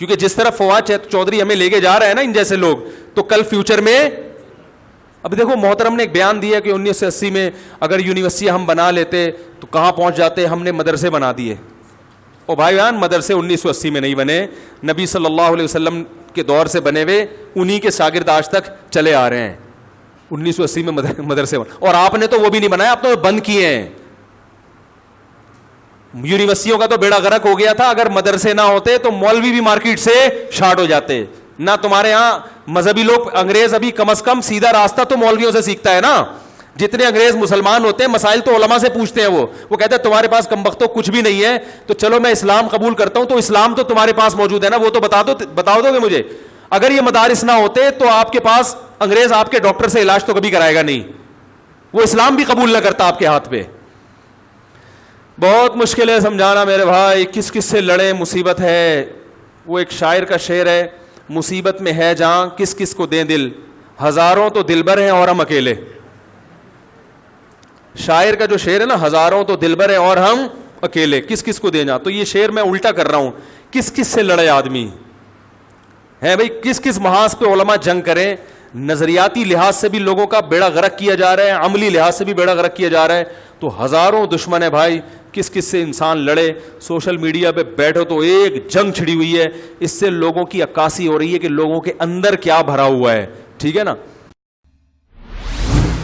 کیونکہ جس طرح فواد چودھری ہمیں لے کے جا رہے ہیں نا ان جیسے لوگ, تو کل فیوچر میں اب دیکھو محترم نے ایک بیان دیا کہ 1980 میں اگر یونیورسٹی ہم بنا لیتے تو کہاں پہنچ جاتے, ہم نے مدرسے بنا دیے. او بھائی جان, مدرسے 1980 میں نہیں بنے, نبی صلی اللہ علیہ وسلم کے دور سے بنے ہوئے, انہی کے شاگرد آج تک چلے آ رہے ہیں. 1980 میں مدرسے بنے, اور آپ نے تو وہ بھی نہیں بنایا, آپ تو بند کیے ہیں. یونیورسٹیوں کا تو بیڑا غرق ہو گیا تھا, اگر مدرسے نہ ہوتے تو مولوی بھی مارکیٹ سے شارٹ ہو جاتے. نہ تمہارے ہاں مذہبی لوگ, انگریز ابھی کم از کم سیدھا راستہ تو مولویوں سے سیکھتا ہے نا. جتنے انگریز مسلمان ہوتے ہیں مسائل تو علماء سے پوچھتے ہیں, وہ کہتے ہیں تمہارے پاس کمبختوں کچھ بھی نہیں ہے, تو چلو میں اسلام قبول کرتا ہوں, تو اسلام تو تمہارے پاس موجود ہے نا, وہ تو بتا دو گے مجھے. اگر یہ مدارس نہ ہوتے تو آپ کے پاس انگریز آپ کے ڈاکٹر سے علاج تو کبھی کرائے گا نہیں, وہ اسلام بھی قبول نہ کرتا آپ کے ہاتھ پہ. بہت مشکل ہے سمجھانا میرے بھائی, کس کس سے لڑے, مصیبت ہے. وہ ایک شاعر کا شعر ہے, مصیبت میں ہے جہاں کس کس کو دیں دل, ہزاروں تو دلبر ہیں اور ہم اکیلے. شاعر کا جو شعر ہے نا, ہزاروں تو دلبر ہیں اور ہم اکیلے, کس کس کو دیں جا. تو یہ شعر میں الٹا کر رہا ہوں, کس کس سے لڑے آدمی ہے بھائی, کس کس محاذ پہ علماء جنگ کریں. نظریاتی لحاظ سے بھی لوگوں کا بیڑا غرق کیا جا رہا ہے, عملی لحاظ سے بھی بیڑا غرق کیا جا رہا ہے. تو ہزاروں دشمن ہے بھائی, کس کس سے انسان لڑے. سوشل میڈیا پہ بیٹھو تو ایک جنگ چھڑی ہوئی ہے, اس سے لوگوں کی عکاسی ہو رہی ہے کہ لوگوں کے اندر کیا بھرا ہوا ہے. ٹھیک ہے نا.